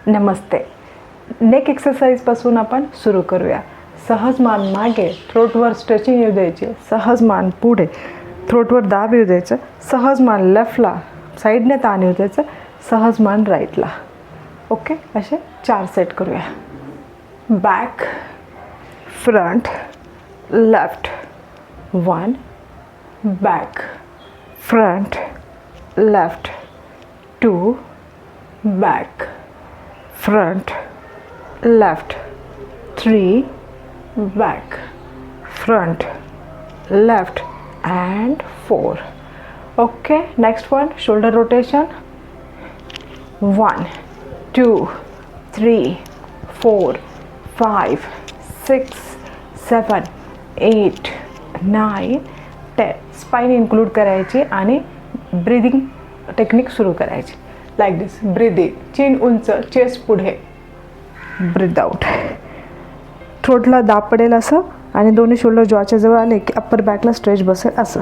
नमस्ते. Neck एक्सरसाइजपासून आपण सुरू करूया. सहज मान मागे, थ्रोटवर स्ट्रेचिंग येऊ द्यायची. सहज मान पुढे, थ्रोटवर दाब येऊ द्यायचं. सहज मान लेफ्टला, साईडने ताण येऊ द्यायचं. सहज मान राईटला. ओके, असे 4 सेट करूया. Back, front, left. 1, back, front, left. 2, back, front, left. 3, back, front, left, and 4. Okay, next one, shoulder rotation. 1, 2, 3, 4, 5, 6, 7, 8, 9, 10. Spine include करायची आणि ब्रीदिंग टेक्निक सुरू करायची. Like this. ब्रीद इन, चीन उंच, चेस्ट पुढे. ब्रीद आउट, थ्रोटला दाब पडेल असं आणि दोन्ही शोल्डर जॉच्या जवळ आले की अप्पर बॅकला स्ट्रेच बसेल असं.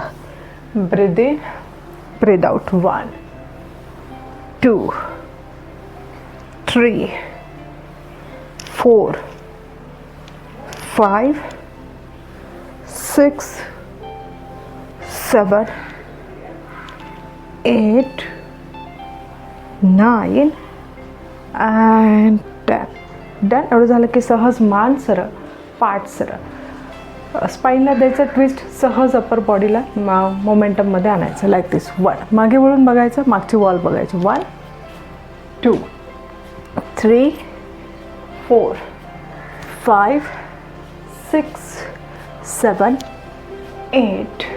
Breathe in, breathe out. 1, 2, 3, 4, 5, 6, 7, 8, 9 and 10. Done. एवढं झालं की सहज मान सरळ, पाठ सरळ. स्पाईनला द्यायचं ट्विस्ट. सहज अप्पर बॉडीला मोमेंटममध्ये आणायचं. लाईक दिस. 1, मागे वळून बघायचं, मागची वॉल बघायची. 1, 2, 3, 4, 5, 6, 7, 8,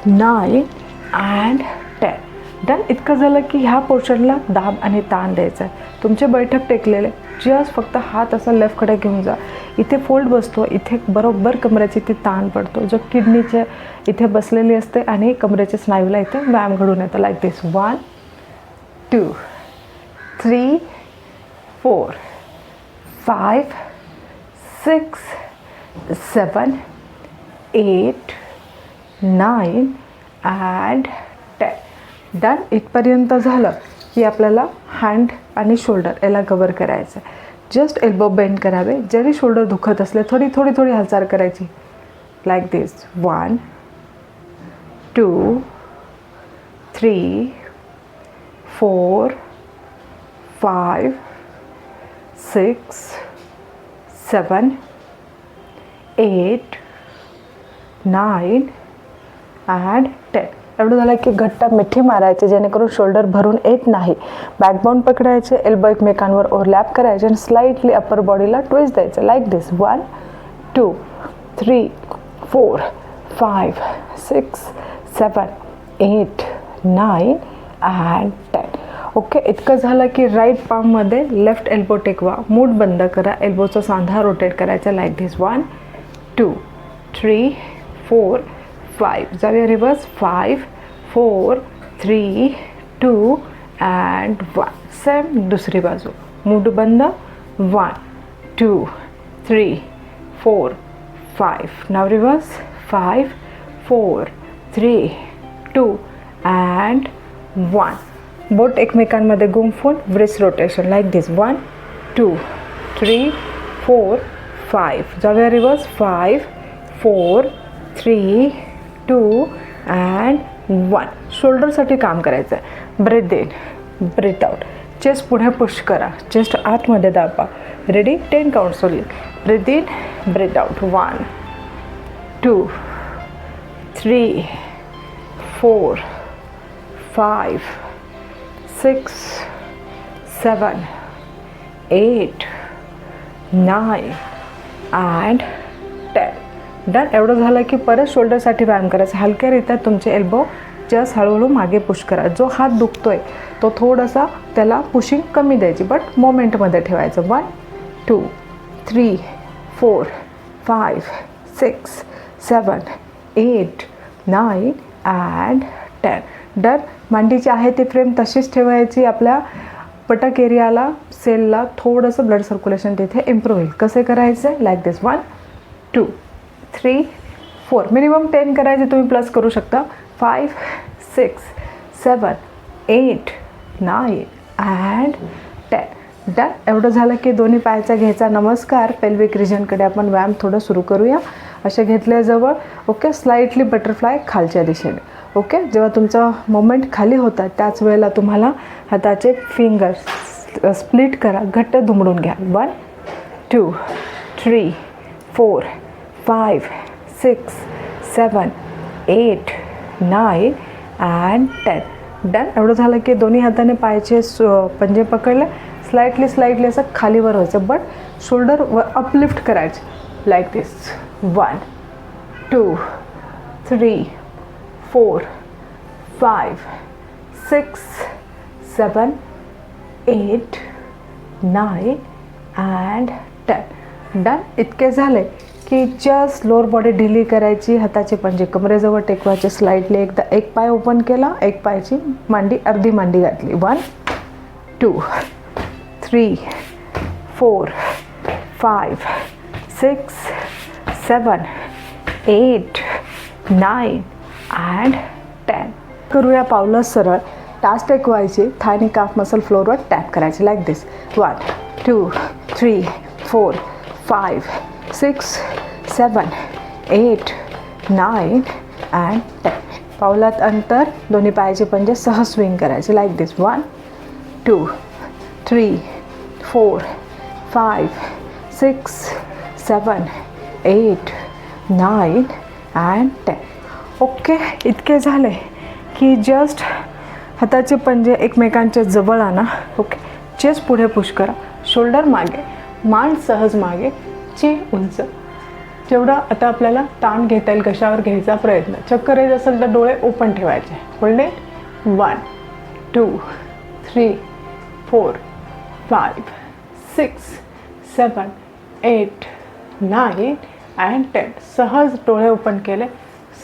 9 and 10. डन. इतकं झालं की ह्या पोर्शनला दाब आणि ताण द्यायचा आहे. तुमचे बैठक टेकलेले, जस्ट फक्त हात असा लेफ्टकडे घेऊन जा. इथे फोल्ड बसतो, इथे बरोबर कमरेची ती ताण पडतो, जो किडनीच्या इथे बसलेली असते आणि कमरेच्या स्नायूला इथे व्यायाम घडून येतं. Like this. 1, 2, 3, 4, 5, 6, 7, 8, 9 and 10. डन. इथपर्यंत झालं की आपल्याला हँड आणि शोल्डर याला कवर करायचं आहे. जस्ट एल्बो बेंड करावे. जरी शोल्डर दुखत असले थोडी थोडी थोडी हालचाल करायची. Like this. 1, 2, 3, 4, 5, 6, 7, 8, 9 and 10. एवढं झालं की घट्ट मिठी मारायची जेणेकरून शोल्डर भरून येत नाही. बॅकबोन पकडायचे, एल्बो एकमेकांवर ओव्हरलॅप करायचे आणि स्लाइटली अप्पर बॉडीला ट्विस्ट द्यायचं. Like this. 1, 2, 3, 4, 5, 6, 7, 8, 9 and 10. ओके. इतकं झालं की राईट पाममध्ये लेफ्ट एल्बो टेकवा. मूठ बंद करा. एल्बोचा सांधा रोटेट करायचा. लाईक दिस. 1, 2, 3, 4, 5. जाऊया रिवर्स. 5, 4, 3, 2 and 1. सेम दुसरी बाजू. मूठ बंद. 1, 2, 3, 4, 5. नाव रिवर्स. 5, 4, 3, 2 and 1. बोट एकमेकांमध्ये गुंफून व्रिस्ट रोटेशन. लाईक दिस. 1, 2, 3, 4, 5. जाऊया रिवर्स. 5, 4, 3, 2 and 1. शोल्डरसाठी काम करायचं आहे. Breath in, breath out. Chest पुढे पुश करा. चेस्ट आतमध्ये दाबा. रेडी. 10 काउंट्स होईल. Breath in, breath out. 1, 2, 3, 4, 5, 6, 7, 8, 9 and 10. Done. एवढं झालं की परत शोल्डरसाठी व्यायाम करायचा. हलक्यारित्या तुमचे एल्बो जस्ट हळूहळू मागे पुश करा. जो हात दुखतोय तो थोडासा त्याला पुशिंग कमी द्यायची, बट मोमेंटमध्ये ठेवायचं. 1, 2, 3, 4, 5, 6, 7, 8, 9 and 10. डन. मांडीची आहे ती फ्रेम तशीच ठेवायची. आपल्या पटक एरियाला, सेलला थोडंसं ब्लड सर्क्युलेशन तिथे इम्प्रूव्ह होईल. कसे करायचं? लाईक दिस. 1, 2, 3, 4. मिनिमम 10 करायचे. तुम्ही प्लस करू शकता. 5, 6, 7, 8, 9 and 10. डन. एवढं झालं की दोन्ही पायाचा घ्यायचा नमस्कार. पेल्विक रिजनकडे आपण व्यायाम थोडं सुरू करूया. असे घेतल्याजवळ ओके, स्लाइटली बटरफ्लाय खालच्या दिशेने. ओके, जेव्हा तुमचा मोमेंट खाली होता त्याच वेळेला तुम्हाला हाताचे फिंगर्स स्प्लिट करा, घट्ट दुमडून घ्या. 1 2 3 4 5 6 7 8 9 and 10. डन. एवढं झालं की दोन्ही हाताने पायाचे पंजे पकडले, स्लाइटली असं खालीवर व्हायचं, बट शोल्डर अपलिफ्ट करायचे लाईक दिस. 1 2 3 4 5 6 7 8 9 and 10. डन. इतके झाले की जस्ट लोअर बॉडी ढिली करायची, हाताचे पंजे कमरेजवळ टेकवायचे, स्लाइटली एकदा एक पाय ओपन केला, एक पायाची मांडी अर्धी मांडी घातली. 1 2 3 4 5 6 7 8 9 and 10. करूया पावलं सरळ. टाच टेकवायची, थाय आणि काफ मसल फ्लोअरवर टॅप करायचे लाईक दिस. 1 2 3 4 5 6 7 8 9 and 10. पावलात अंतर, दोन्ही पायाचे पंजे सहज स्विंग करायचे लाईक दिस. 1 2 3 4 5 6 7 8 9 and 10. ओके, इतके झाले की जस्ट हाताचे पंजे एकमेकांच्या जवळ आणा. ओके, चेस्ट पुढे पुश करा, शोल्डर मागे, मान सहज मागे, चेन उंच. जेवढा आता आपल्याला ताण घेता येईल कशावर घ्यायचा प्रयत्न. चक्कर येत असेल तर डोळे ओपन ठेवायचे. Hold it. 1 2 3 4 5 6 7 8 9 and 10. सहज डोळे ओपन केले,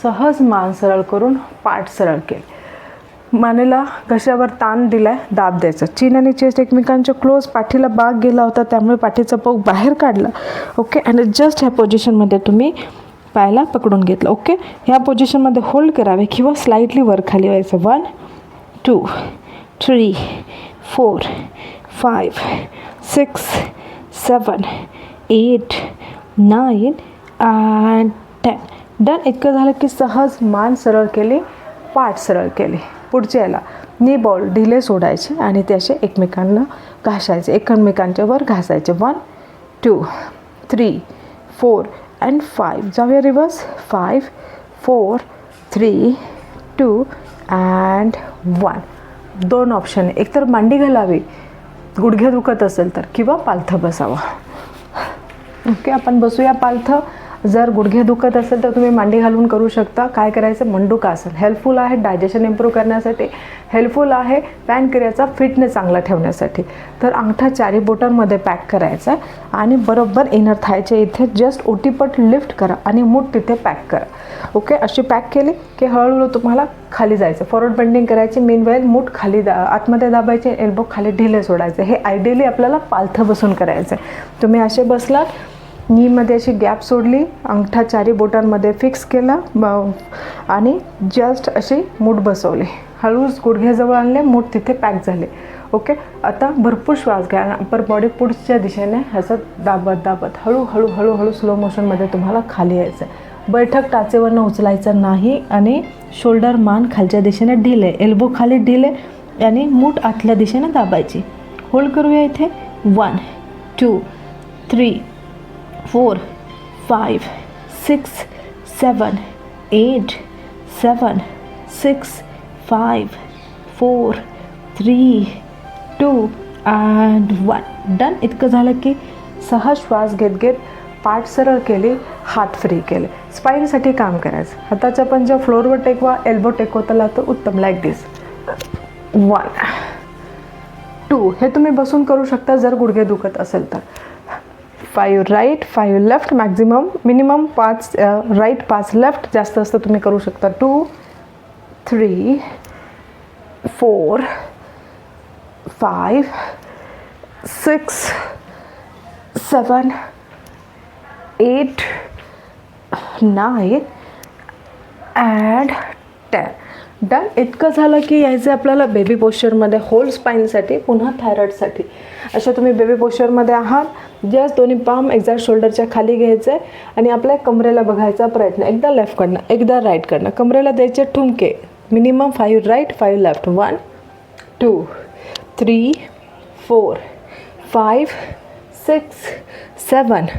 सहज मान सरळ करून पाठ सरळ केले, मानेला घशावर ताण दिलाय, दाब द्यायचा. चीन आणि चेस्ट एकमेकांच्या क्लोज, पाठीला बाग गेला होता त्यामुळे पाठीचा पोक बाहेर काढला. ओके, आणि जस्ट ह्या पोझिशनमध्ये तुम्ही पायाला पकडून घेतलं. ओके, ह्या पोझिशनमध्ये होल्ड करावे किंवा स्लाइटली वर खाली व्हायचं. 1 2 3 4 5 6 7 8 9 and 10. डन. इतकं झालं की सहज मान सरळ केली, पाठ सरळ केली. पुढच्या याला नी बॉल ढिले सोडायचे आणि ते असे एकमेकांना घासायचे, एकमेकांच्या वर घासायचे. 1 2 3 4 and 5. जाऊया रिवर्स. 5 4 3 2 and 1. दोन ऑप्शन, एकतर मांडी घालावी गुडघे दुखत असेल तर, किंवा पालथं बसावा. ओके, आपण बसूया पालथं. जर गुडघे दुखत असेल तर तुम्ही मांडी घालून करू शकता. काय करायचं, मंडूकासन हेल्पफुल आहे डायजेशन इम्प्रूव्ह करण्यासाठी, हेल्पफुल आहे पॅनक्रियाचा फिटनेस चांगला ठेवण्यासाठी. तर अंगठा चारी बोटांमध्ये पॅक करायचा आणि बरोबर इनर थायच्या इथे जस्ट ओटीपट लिफ्ट करा आणि मूठ तिथे पॅक करा. ओके, अशी पॅक केली की हळूहळू तुम्हाला खाली जायचं, फॉरवर्ड बेंडिंग करायची, मेनवेल मूठ खाली आतमध्ये दाबायचे, एल्बो खाली ढिले सोडायचे. हे आयडियली आपल्याला पालथं बसून करायचं आहे. तुम्ही असे बसलात, नीमध्ये अशी गॅप सोडली, अंगठा चारी बोटांमध्ये फिक्स केला आणि जस्ट अशी मूठ बसवली, हळूच गुडघ्याजवळ आणले, मूठ तिथे पॅक झाले. ओके, आता भरपूर श्वास घ्या, अप्पर बॉडी पुढच्या दिशेने असं दाबत दाबत हळूहळू हळूहळू स्लो मोशनमध्ये तुम्हाला खाली यायचं आहे. बैठक टाचेवरनं उचलायचं नाही आणि शोल्डर मान खालच्या दिशेने ढिले, एल्बो खाली ढिले आणि मूठ आतल्या दिशेने दाबायची. होल्ड करूया इथे. 1 2 3 4 5 6 7 8 7 6 5 4 3 2 and 1. डन. इतकं झालं की सहज श्वास घेत घेत पाठ सरळ केली, हात फ्री केले. स्पाईनसाठी काम करायचं. हाताच्या पंजा फ्लोअरवर टेकवा, एल्बो टेकवताला तर उत्तम लाईक दिस. 1 2. हे तुम्ही बसून करू शकता जर गुडघे दुखत असेल तर. 5 right 5 left, minimum 5 right 5 left, जास्त असतं तुम्ही करू शकता. 2 3 4 5 6 7 8 9 and 10. डन. इतकं झालं की यायचं आपल्याला बेबी पोश्चरमध्ये होल स्पाईनसाठी, पुन्हा थायरॉइडसाठी. अशा तुम्ही बेबी पोश्चरमध्ये आहात. जस्ट दोन्ही पाम एक्झॅक्ट शोल्डरच्या खाली घ्यायचं आहे आणि आपल्या कमरेला बघायचा प्रयत्न. एकदा लेफ्टकडनं एकदा राईटकडनं कमरेला द्यायचे ठुमके. Minimum 5 right 5 left. 1 2 3 4 5 6 7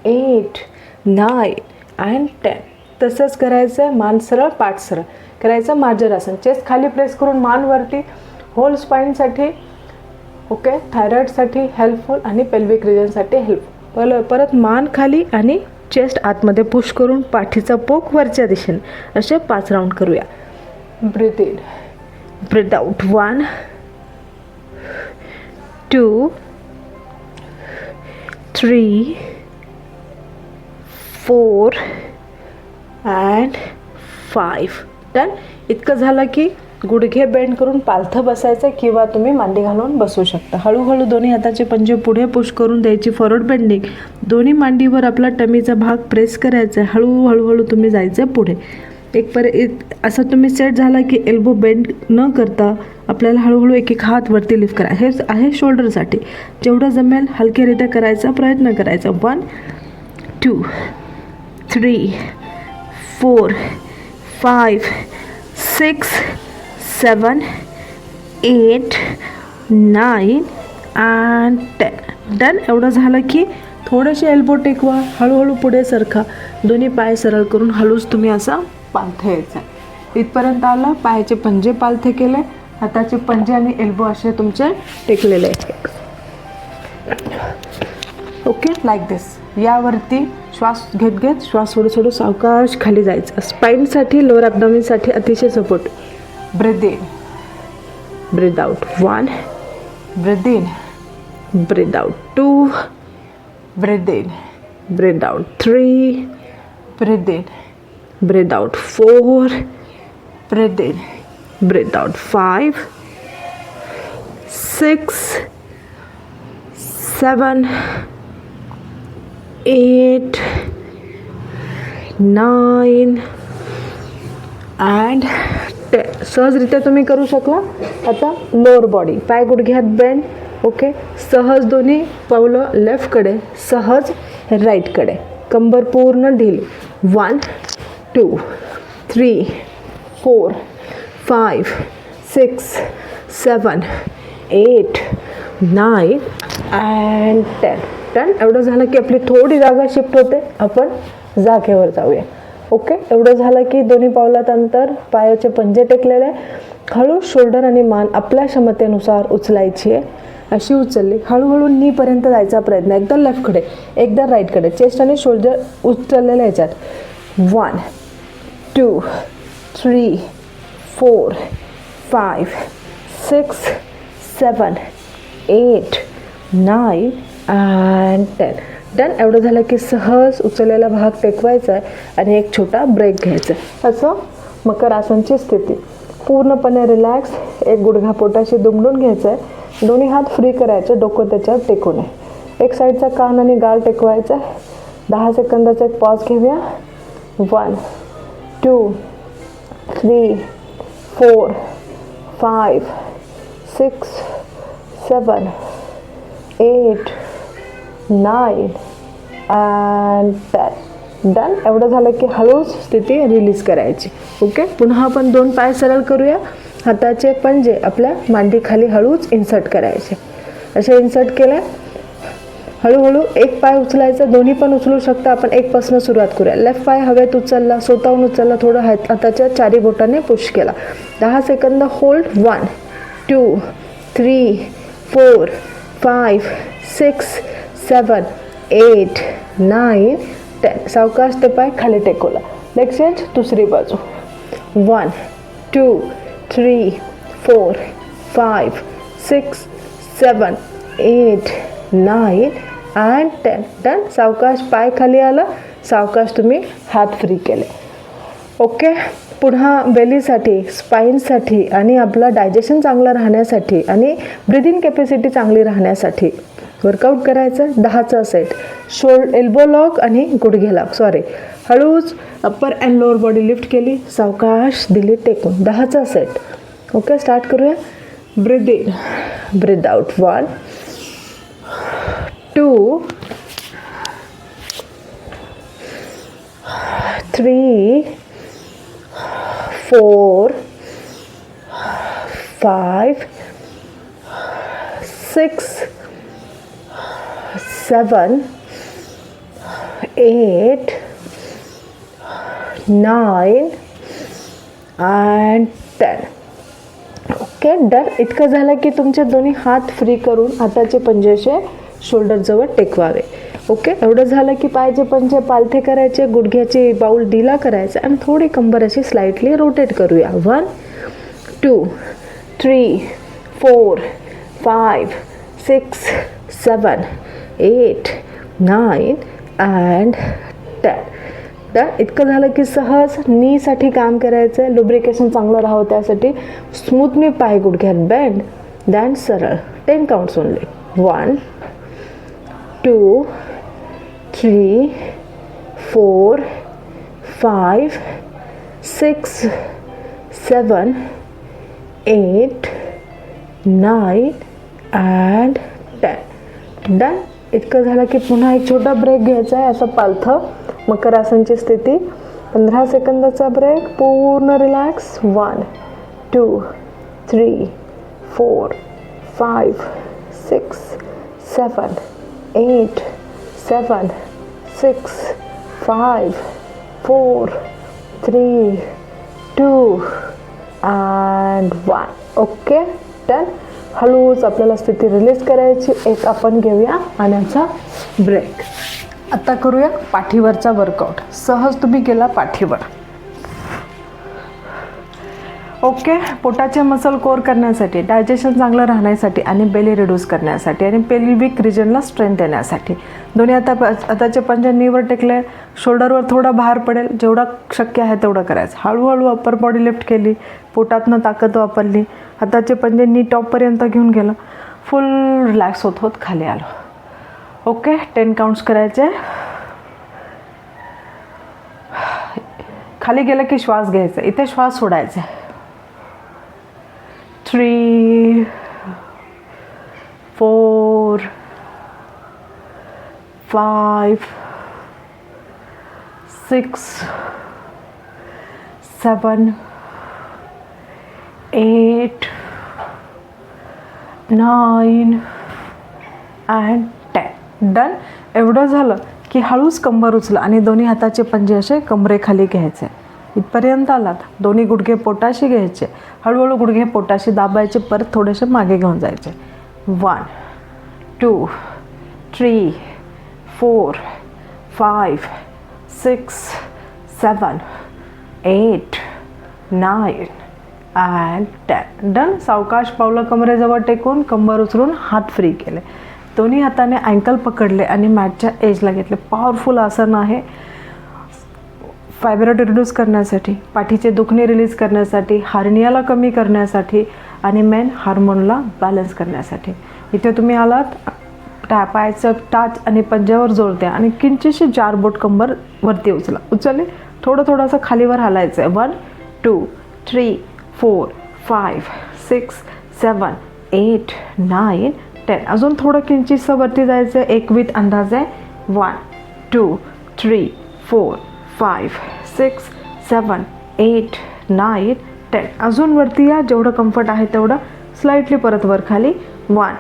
8 9 and 10. तसंच करायचं आहे. मान सरळ पाठ सरळ करायचं. मार्जरासन. चेस्ट खाली प्रेस करून मान वरती. होल स्पाईनसाठी ओके, थायरॉइडसाठी हेल्पफुल आणि पेल्विक रिजनसाठी हेल्पफुल. परत मान खाली आणि चेस्ट आतमध्ये पुश करून पाठीचा पोक वरच्या दिशेने असे 5 राऊंड करूया. Breathe in breathe out. 1 2 3 4 and 5. Done. इतकं झालं की गुडघे बेंड करून पालथं बसायचं किंवा तुम्ही मांडी घालून बसू शकता. हळूहळू दोन्ही हाताचे पंजे पुढे पुश करून द्यायची. Forward bending. दोन्ही मांडीवर आपला टमीचा भाग प्रेस करायचा आहे. हळूहळू तुम्ही जायचं पुढे. असं तुम्ही सेट झाला की एल्बो बेंड न करता आपल्याला हळूहळू एक एक हात वरती लिफ्ट करा. हे आहे शोल्डरसाठी. जेवढं जमेल हलकेरित्या करायचा प्रयत्न करायचा. 1 2 3 4 5 6 7 8 9 and 10. डन. एवढं झालं की थोडेसे एल्बो टेकवा. हळूहळू पुढे सरका. दोन्ही पाय सरळ करून हळूच तुम्ही असा पालथं यायचा. इथपर्यंत आलं. पायाचे पंजे पालथे केले. हाताचे पंजे आणि एल्बो असे तुमचे टेकलेले आहेत. ओके, लाईक दिस. यावरती श्वास घेत घेत श्वास सोडू सावकाश खाली जायचं. स्पाईनसाठी लोअर ॲब्डोमेनसाठी अतिशय support. Breathe in breathe out. 1 breathe in breathe out. 2 breathe in breathe out. 3 breathe in breathe out. 4 breathe in breathe out. 5 6 7 8 9 and 10. सहजरित्या तुम्ही करू शकला. आता लोअर बॉडी. पाय गुडघ्यात बेंड. ओके, सहज दोन्ही पावलं लेफ्टकडे, सहज राईटकडे. कंबर पूर्ण ढिली. 1 2 3 4 5 6 7 8 9 and 10. डन. एवढं झालं की आपली थोडी जागा शिफ्ट होते. आपण जागेवर जाऊया. ओके, एवढं झालं की दोन्ही पावलात अंतर. पायाचे पंजे टेकलेले. हळू शोल्डर आणि मान आपल्या क्षमतेनुसार उचलायची आहे. अशी उचलली. हळूहळू नीपर्यंत जायचा प्रयत्न. एकदा लेफ्टकडे एकदा राईटकडे. चेस्ट आणि शोल्डर उचललेल्या ह्याच्यात. 1 2 3 4 5 6 7 8 9 and 10. डन. एवढं झालं की सहज उचललेला भाग टेकवायचा आहे आणि एक छोटा ब्रेक घ्यायचा. असं मकर आसनची स्थिती. पूर्णपणे रिलॅक्स. एक गुडघा पोटाशी दुमडून घ्यायचा आहे. दोन्ही हात फ्री करायचे. डोकं त्याच्यावर टेकू नये. एक साईडचा कान आणि गाल टेकवायचा आहे. 10 सेकंदाचा एक पॉज घेऊया. 1 2 3 4 5 6 7 8 9 and 10. डन. एवढं झालं की हळूच स्थिती रिलीज करायची. ओके, पुन्हा आपण 2 पाय सरळ करूया. हाताचे पंजे आपल्या मांडीखाली हळूच इन्सर्ट करायचे. असे इन्सर्ट केले. हळूहळू एक पाय उचलायचा. दोन्ही पण उचलू शकता. आपण 1 पासून सुरुवात करूया. लेफ्ट पाय हवेत उचलला. स्वतःहून उचलला. थोडं हाताच्या चारी बोटाने पुश केला. 10 सेकंद होल्ड. 1 2 3 4 5 6 7 8 9 10. सावकाश ते पाय खाली टेकवला. Leg change. दुसरी बाजू. 1 2 3 4 5 6 7 8 9 and 10. डन. सावकाश पाय खाली आला. सावकाश तुम्ही हात फ्री केले. ओके, पुन्हा बेलीसाठी, स्पाईनसाठी आणि आपलं डायजेशन चांगलं राहण्यासाठी आणि ब्रिदिंग कॅपॅसिटी चांगली राहण्यासाठी वर्कआउट करायचं. 10चा सेट. एल्बो लॉक आणि गुडघे लॉक. सॉरी, हळूच upper and lower body lift केली. सावकाश दिली टेकून. 10चा सेट. ओके, स्टार्ट करूया. Breathe in breathe out. 1 4 5 6 7 8 9 and 10. Okay done. इतकं झालं की तुमचे दोन्ही हात फ्री करून हाताचे पंजे असे शोल्डरजवळ टेकवावे. ओके एवढं झालं की पायाचे पंजे पालथे करायचे, गुडघ्याचे बाऊल डीला करायचं आणि थोडी कंबर अशी स्लाइटली रोटेट करूया. 1 2 3 4 5 6 7 8 9 and 10. तर इतकं झालं की सहज नीसाठी काम करायचं आहे. लुब्रिकेशन चांगलं राहावं त्यासाठी स्मूथली पाय गुडघ्यात बेंड, दॅन सरळ. 10 काउंट्स ओनली. 1 2 3 4 5 6 7 8 9 and 10. डन. इतकं झालं की पुन्हा एक छोटा ब्रेक घ्यायचा आहे. असं पालथं मकरासनची स्थिती. 15 सेकंदाचा ब्रेक. पूर्ण रिलॅक्स. 1 2 3 4 5 6 7 8 7 6 5 4 3 2 and 1. Okay done. हळूच आपल्याला स्थिती रिलीज करायची. एक आपण घेऊया पाण्याचा ब्रेक. आता करूया पाठीवरचा वर्कआउट. सहज तुम्ही केला पाठीवर. ओके पोटाचे मसल कोर करण्यासाठी, डायजेशन चांगलं राहण्यासाठी आणि बेली रिड्यूस करण्यासाठी आणि पेल्विक रिजनला स्ट्रेंथ येण्यासाठी. दोन्ही हाताचे पंजे नीवर टेकले. शोल्डरवर थोडा भार पडेल. जेवढा शक्य आहे तेवढं करायचं. हळूहळू अप्पर बॉडी लिफ्ट केली. पोटातनं ताकद वापरली. हाताचे पंजे नी टॉपपर्यंत घेऊन गेलं. फुल रिलॅक्स होत होत खाली आलो. ओके 10 काउंट्स करायचे. खाली गेलं की श्वास घ्यायचा. इथे श्वास सोडायचा. 3 4 5 6 7 8 9 and 10. डन. एवढं झालं की हळूच कंबर उचला आणि दोन्ही हाताचे पंजे असे कमरेखाली घ्यायचे. इथपर्यंत आलात. दोन्ही गुडघे पोटाशी घ्यायचे. हळूहळू गुडघे पोटाशी दाबायचे. परत थोडेसे मागे घेऊन जायचे. 1 2 3 4 5 6 7 8 9 and 10. डन. सावकाश पावलं कमरेजवळ टेकून कंबर उचलून हात फ्री केले. दोन्ही हाताने अँकल पकडले आणि मॅटच्या एजला घेतले. पॉवरफुल आसन आहे. फायब्रॉइड रिड्यूस करण्यासाठी, पाठीचे दुखणे रिलीज करण्यासाठी, हार्नियाला कमी करण्यासाठी आणि मेन हार्मोनला बॅलन्स करण्यासाठी. इथे तुम्ही आलात. पायाचं टाच आणि पंजावर जोडते आणि किंचितशी 4 बोट कंबर वरती उचला. उचलले. थोडंसं खालीवर हालायचं आहे. 1 2 3 4 5 6 7 8 9 10. अजून थोडं किंचितसं वरती जायचं आहे. एक विथ अंदाज आहे. 1 2 3 4 5 6 7 8 9 10. अजून वरती या. जेवढं कम्फर्ट आहे तेवढं. स्लाइटली परत वर खाली. 1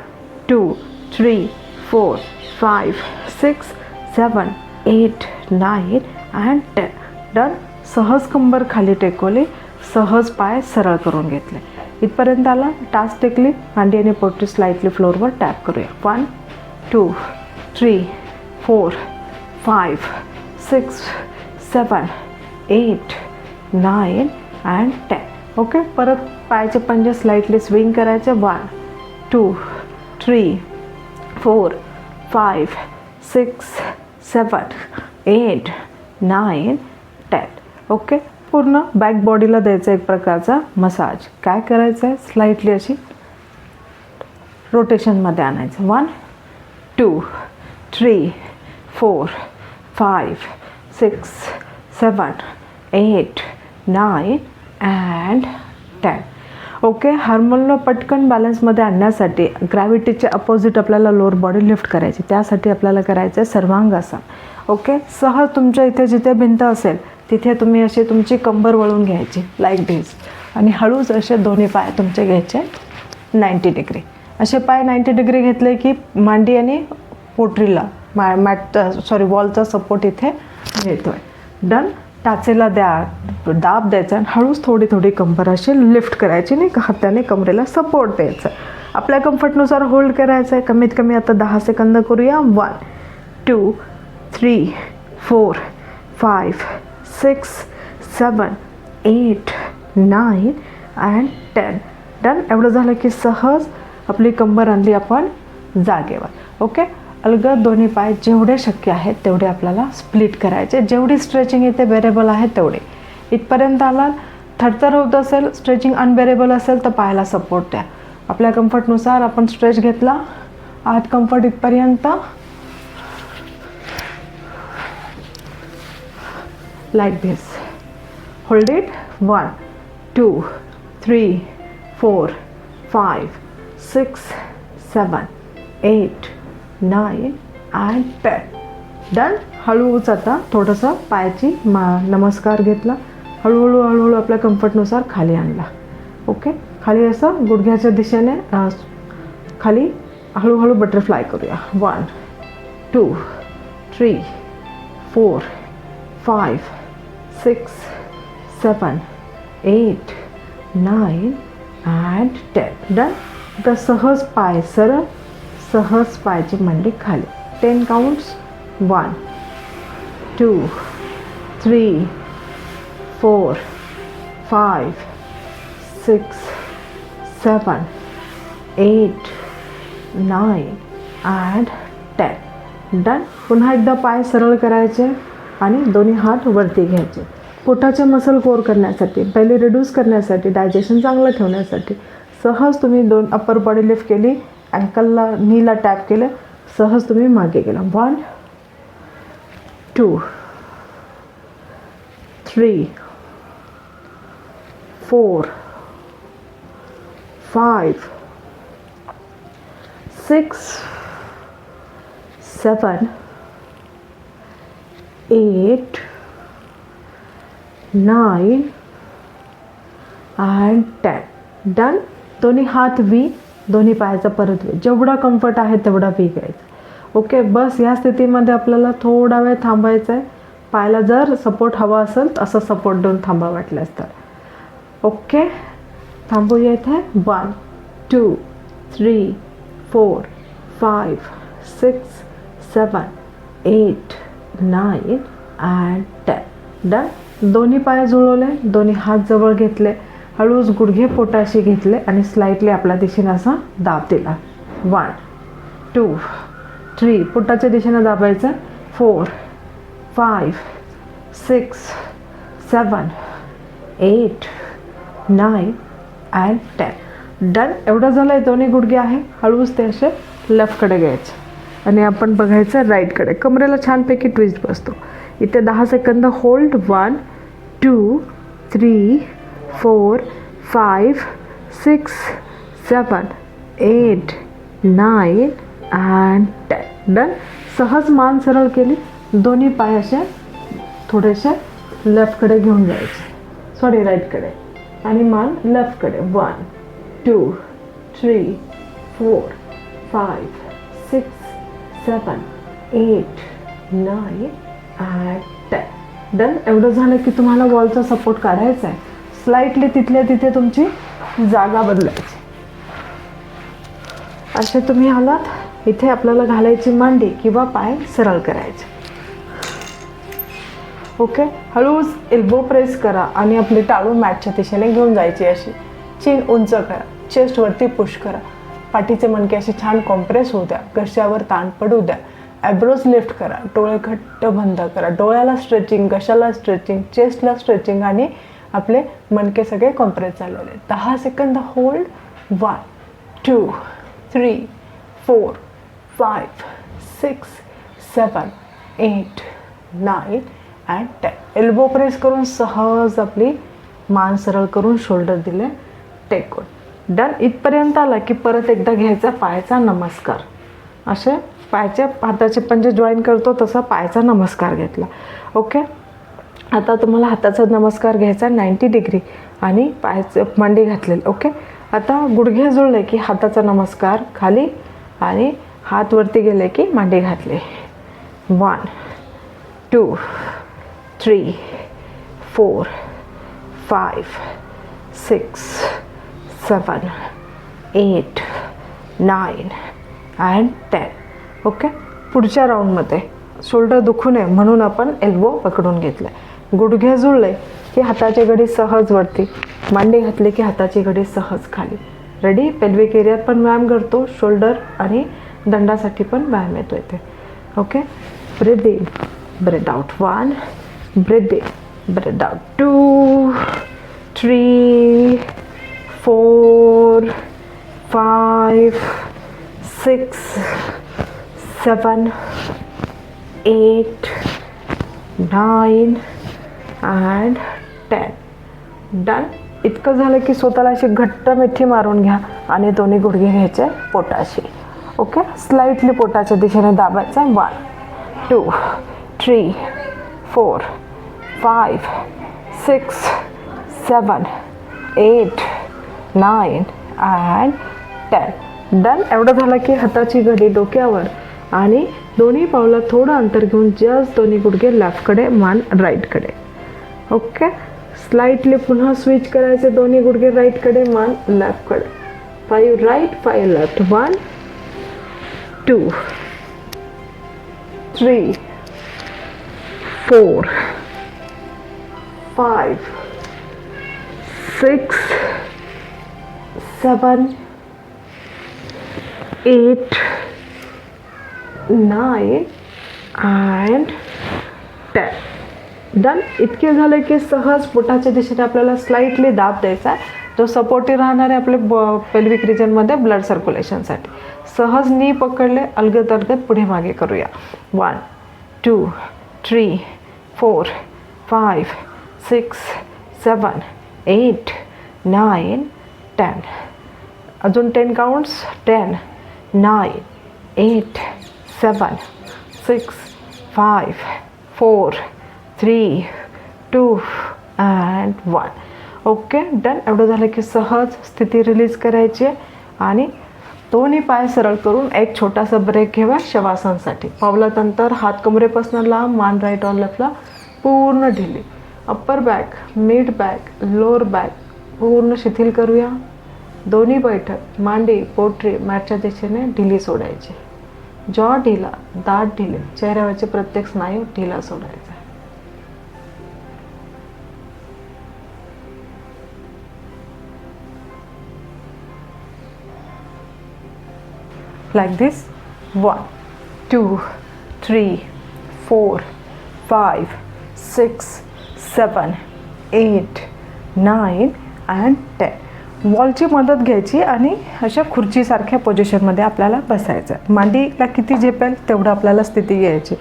2 3 4 5 6 7 8 9 and 10. डन. सहज कंबर खाली टेकवली. सहज पाय सरळ करून घेतले. इथपर्यंत आला. टाच टेकली. मांडी आणि पोटरी स्लाइटली फ्लोअरवर टॅप करूया. 1 2 3 4 5 6 7 8 9 and 10. ओके परत पायाचे पंजे स्लाइटली स्विंग करायचे. 1 2 3 4 5 6 7 8 9 10. ओके पूर्ण बॅक बॉडीला द्यायचा एक प्रकारचा मसाज. काय करायचं आहे. स्लाइटली अशी रोटेशनमध्ये आणायचं. 1 2 3 4 5 6 7 8 9 and 10. ओके हार्मोनला पटकन बॅलन्समध्ये आणण्यासाठी ग्रॅव्हिटीचे अपोजिट आपल्याला लोअर बॉडी लिफ्ट करायची. त्यासाठी आपल्याला करायचं आहे सर्वांगासन. ओके सहज तुमच्या इथे जिथे भिंत असेल तिथे तुम्ही असे तुमची कंबर वळून घ्यायची लाईक दिस आणि हळूच असे दोन्ही पाय तुमचे घ्यायचे 90 डिग्री. असे पाय 90 डिग्री घेतले की मांडी आणि पोटरीला वॉलचा सपोर्ट इथे येतोय. डन. टाचेला दाब द्यायचा आणि हळूच थोडी थोडी कंबर अशी लिफ्ट करायची नाही का, हाताने कमरेला सपोर्ट द्यायचा. आपल्या कम्फर्टनुसार होल्ड करायचं आहे. कमीत कमी आता 10 सेकंद करूया. 1 2 3 4 5 6 7 8 9 and 10. डन. एवढं झालं की सहज आपली कंबर आणली आपण जागेवर. ओके. अलगद दोन्ही पाय जेवढे शक्य आहेत तेवढे आपल्याला स्प्लिट करायचे. जेवढी स्ट्रेचिंग इथे बेरेबल आहे तेवढे. इथपर्यंत आला, थरथर होत असेल, स्ट्रेचिंग अनबेरेबल असेल तर पायाला सपोर्ट द्या. आपल्या कम्फर्टनुसार आपण स्ट्रेच घेतला, आत कम्फर्ट इथपर्यंत, like this. Hold it. 1 2 3 4 5 6 7 8 9 and 10. Done. हळूच आता थोडंसं पायाची नमस्कार घेतला, हळूहळू हळूहळू आपल्या कम्फर्टनुसार खाली आणला. ओके. खाली असं गुडघ्याच्या दिशेने खाली हळूहळू बटरफ्लाय करूया. 1 2 3 4 5 6 7 8 9 and 10. डन. आता सहज पाय सरळ, सहज पायाची मांडी खाली. 10 काउंट्स. 1 2 3 4 5 6 7 8 9 and 10. डन. पुन्हा एकदा पाय सरळ करायचे आणि दोन्ही हात वरती घ्यायचे. पोटाचे मसल कोर करण्यासाठी, पहिले रिड्यूस करण्यासाठी, डायजेशन चांगलं ठेवण्यासाठी सहज तुम्ही अप्पर बॉडी लिफ्ट केली, अँकलला नीला टॅप केलं, सहज तुम्ही मागे गेला. 1 2 3 4 5 6 7 8 9 and 10. डन. दोन्ही हात व्ही, दोन्ही पायाचा परत व्ही. जेवढा कम्फर्ट आहे तेवढा व्ही घ्यायचा. ओके. बस या स्थितीमध्ये आपल्याला थोडा वेळ थांबायचं आहे. पायाला जर सपोर्ट हवा असेल तर असं सपोर्ट देऊन थांबा वाटल्यास तर. ओके. थांबूया इथे. 1 2 3 4 5 6 7 8 9 and 10. डन. दोन्ही पाय जुळवले, दोन्ही हात जवळ घेतले, हळूच गुडघे पोटाशी घेतले आणि स्लाइटली आपल्या दिशेने असा दाब दिला. 1 2 3 पोटाच्या दिशेने दाबायचं. 4 5 6 7 8 9 and 10. डन. एवढं झालं आहे. दोन्ही गुडघे आहे, हळूच ते असे लेफ्टकडे घ्यायचे आणि आपण बघायचं राईटकडे. कमरेला छानपैकी ट्विस्ट बसतो. इथे 10 सेकंद होल्ड. 1 2 3 4 5 6 7 8 9 and 10. डन. सहज मान सरळ केली, दोन्ही पाय असे थोडेसे लेफ्टकडे घेऊन जायचे, राईटकडे, आणि मान लेफ्टकडे. 1 2 3 4 5 6 7 8 9 and 10. डन. एवढं झालं की तुम्हाला वॉलचा सपोर्ट काढायचा आहे. स्लाइटली तिथल्या तिथे तुमची जागा बदलायची. असे तुम्ही आलात. इथे आपल्याला घालायची मांडी किंवा पाय सरळ करायचे. ओके. हळूच एल्बो प्रेस करा आणि आपली टाळू मॅटच्या दिशेने घेऊन जायची. अशी चीन उंच करा, चेस्ट वरती पुश करा, पाठीचे मणके असे छान कॉम्प्रेस होऊ द्या, घशावर ताण पडू द्या, ॲब्रोज लिफ्ट करा, डोळे घट्ट बंद करा, डोळ्याला स्ट्रेचिंग, घशाला स्ट्रेचिंग, चेस्टला स्ट्रेचिंग आणि आपले मणके सगळे कॉम्प्रेस झालेले. 10 second hold. 1 2 3 4 5 6 7 8 9 and 10. Elbow press करून सहज आपली मान सरळ करून शोल्डर दिले, टेकून. डन. इथपर्यंत आला की परत एकदा घ्यायचा पायाचा नमस्कार. असे पायाचे हाताचे पंजे जॉईन करतो तसा पायाचा नमस्कार घेतला. ओके. आता तुम्हाला हाताचा नमस्कार घ्यायचा 90 डिग्री आणि पायाचं मांडी घातलेलं. ओके, आता गुडघे जुळले की हाताचा नमस्कार खाली आणि हात वरती गेले की मांडी घातले. 1 2 3 4 5 6 7 8 9 and 10. ओके, पुढच्या राऊंडमध्ये शोल्डर दुखू नये म्हणून आपण एल्बो पकडून घेतलं. गुडघे जुळले की हाताची घडी सहज वरती, मांडी घातली की हाताची घडी सहज खाली. रेडी. पेल्विक एरियात पण व्यायाम करतो, शोल्डर आणि दंडासाठी पण व्यायाम येतो इथे. Okay, breathe in, breathe out. 1, breathe in, breathe out. 2 3 4 5 6 7 8 9 and 10. Done. इतकं झालं की स्वतःला अशी घट्ट मिठी मारून घ्या आणि दोन्ही गुडघे घ्यायचे पोटाशी. ओके, स्लाइटली पोटाच्या दिशेने दाबायचं. 1 2 3 4 5 6 7 8 9 and 10. डन. एवढं झालं की हाताची घडी डोक्यावर आणि दोन्ही पावलं थोडं अंतर घेऊन जस्ट दोन्ही गुडघे लेफ्टकडे, मान राईटकडे. ओके, स्लाइटली पुन्हा स्विच करायचे. दोन्ही गुडघे राईटकडे, मान लेफ्टकडे. 5 राईट 5 लेफ्ट. 1 2 3 4 5 6 7 8 9 and 10. डन. इतके झाले की सहज पोटाच्या दिशेने आपल्याला स्लाइटली दाब द्यायचा, जो सपोर्टिव्ह राहणार आहे आपले पेल्विक रिजनमध्ये ब्लड सर्क्युलेशनसाठी. सहज नी पकडले, अलगद अलगद पुढे मागे करूया. 1 2 3 4 5 6 7 8 9 10. अजून 10 काउंट्स. 10 9 8 7 6 5 4 3 2 and 1. Okay, done. एवढं झालं की सहज स्थिती रिलीज करायची आणि दोन्ही पाय सरळ करून एक छोटासा ब्रेक घ्यावा शवासनसाठी. पावलात अंतर, हात कमरेपासून लांब, मान राईट ऑन लेफ्टला पूर्ण ढिली. Upper back, mid back, lower back पूर्ण शिथिल करूया. दोन्ही बैठक, मांडी, पोटरी मॅटच्या दिशेने ढिली सोडायची. जॉ ढिला, दात ढिले, चेहऱ्यावरचे प्रत्येक स्नायू ढिला सोडायचा. like this. 1 2 3 4 5 6 7 8 9 and 10. वॉलची मदत घ्यायची आणि अशा खुर्चीसारख्या पोझिशनमध्ये आपल्याला बसायचं. मांडीला किती झेपेल तेवढं आपल्याला स्थिती घ्यायची.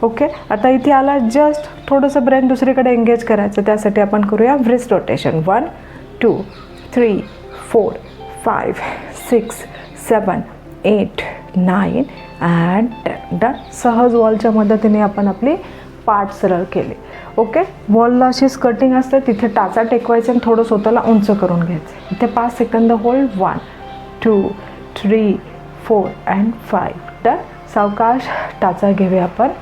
ओके, आता इथे आला जस्ट थोडंसं ब्रेन दुसरीकडे एंगेज करायचं. त्यासाठी आपण करूया व्रिस्ट रोटेशन. 1 2 3 4 5 6 7 8 9 and 10. डन. सहज वॉलच्या मदतीने आपण आपली पाठ सरळ केली. ओके, वॉलला अशी स्कर्टिंग असते, तिथे टाचा टेकवायचं आणि थोडं स्वतःला उंच करून घ्यायचं. इथे 5 सेकंद होल्ड. 1 2 3 4 and 5. डन. सावकाश टाचा घेऊया आपण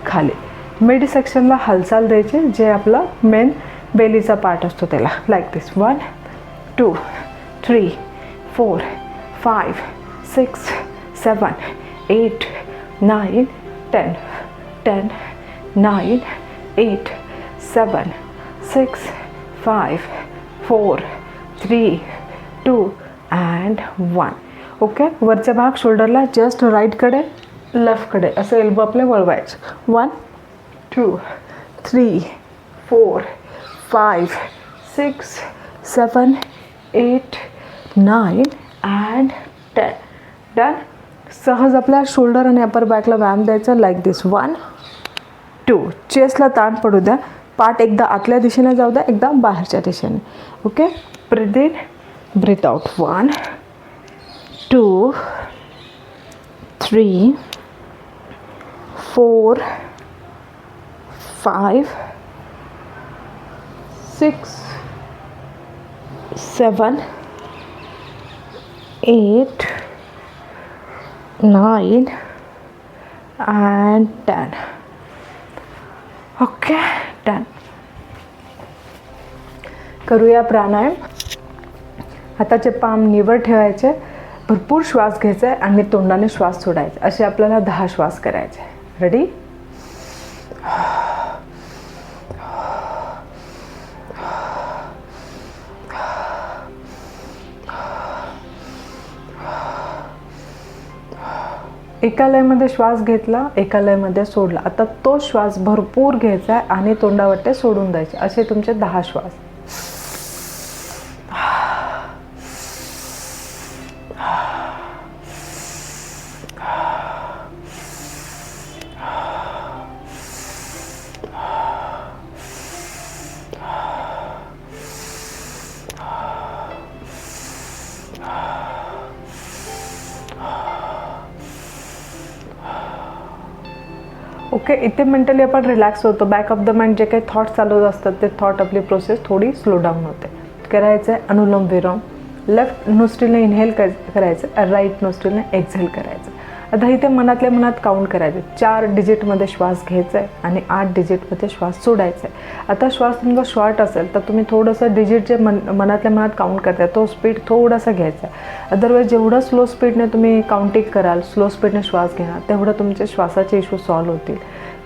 खाली. मिड सेक्शनला हालचाल द्यायची, जे आपलं मेन बेलीचा पार्ट असतो त्याला. Like this. 1 2 3 4 5 6 7 8 9 10 10 9 8 7 6 5 4 3 2 and 1. ओके, वरचा भाग शोल्डरला जस्ट राईटकडे लेफ्टकडे असं एल्बो आपले वळवायचं. 1 2 3 4 5 6 7 8 9 and 10. डन. सहज आपल्या शोल्डर आणि अपर बॅकला व्यायाम द्यायचा. लाईक दिस. 1 2. चेस्टला ताण पडू द्या. पाठ एकदा आतल्या दिशेने जाऊ द्या, एकदा बाहेरच्या दिशेने. Okay, breathe in, breathe out. 1 2 3 4 5 6 7 8 9 and 10. Okay, done. करूया प्राणायाम. हाताचे पाम निवड ठेवायचे, भरपूर श्वास घ्यायचा आहे आणि तोंडाने श्वास सोडायचा. असे आपल्याला 10 श्वास करायचे. रेडी? एका लयमध्ये श्वास घेतला, एका लयमध्ये सोडला. आता तो श्वास भरपूर घ्यायचा आहे आणि तोंडावाटे सोडून द्यायचे. असे तुमचे 10 श्वास. ओके, इथे मेंटली आपण रिलॅक्स होतो. बॅक ऑफ द माइंड जे काही थॉट चालू असतात ते थॉट आपली प्रोसेस थोडी स्लो डाऊन होते. करायचं आहे अनुलोम विलोम. लेफ्ट नोस्ट्रिलने इनहेल करायचं, राईट नोस्ट्रिलने एक्झेल करायचं. आता इथे मनातल्या मनात काउंट करायचे. 4 डिजिटमध्ये श्वास घ्यायचा आहे आणि 8 डिजिटमध्ये श्वास सोडायचा आहे. आता श्वास तुमचा शॉर्ट असेल तर तुम्ही थोडंसं डिजिट जे मनातल्या मनात काउंट करताय तो स्पीड थोडासा घ्यायचा आहे. अदरवाईज जेवढं स्लो स्पीडने तुम्ही काउंटिंग कराल, स्लो स्पीडने श्वास घेणार, तेवढं तुमचे श्वासाचे इश्यू सॉल्व्ह होतील.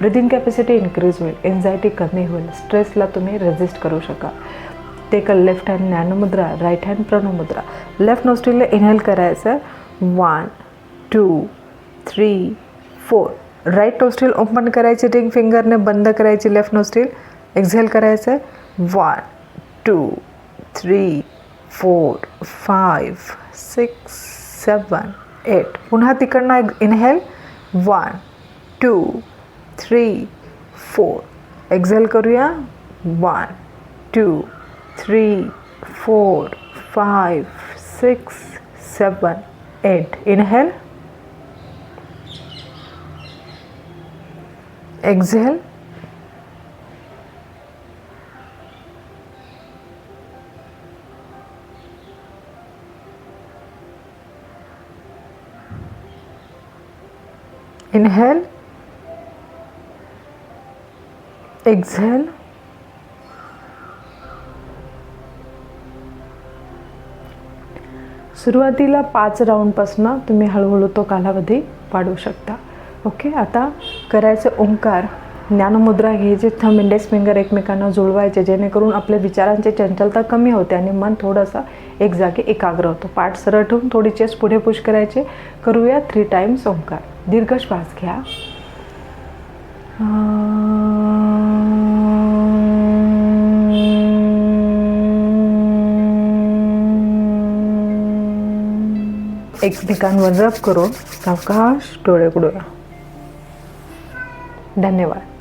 ब्रिदिंग कॅपॅसिटी इन्क्रीज होईल, एन्झायटी कमी होईल, स्ट्रेसला तुम्ही रेजिस्ट करू शकाल. टेक अ लेफ्ट हँड ज्ञानमुद्रा, राईट हँड प्रणवमुद्रा. लेफ्ट नोस्ट्रिलने इनहेल करायचं 1 2 3 4. राईट नोस्ट्रिल ओपन करायची, रिंग फिंगरने बंद करायची. लेफ्ट नोस्ट्रिल एक्झेल करायचं 1 2 3 4 5 6 7 8. पुन्हा तिकडनं इनहेल 1 2 3 4. एक्झेल करूया 1 2 3 4 5 6 7 8. इनहेल, एक्झेल, इनहेल, एक्झेल, सुरुवातीला 5 राऊंडपासून तुम्ही हळूहळू तो कालावधी वाढवू शकता. ओके, आता करायचं ओंकार. ज्ञानमुद्रा घ्यायची, थंब इंडेक्स फिंगर एकमेकांना जुळवायचे, जेणेकरून आपल्या विचारांची चंचलता कमी होते आणि मन थोडंसं एक जागी एकाग्र होतं. पाठ सरळ ठेवून थोडी चेस्ट पुढे पुश करायचे. करूया 3 टाइम्स ओंकार. दीर्घ श्वास घ्या. एकमेकांवर रब करून सावकाश डोळे उघडूया. धन्यवाद.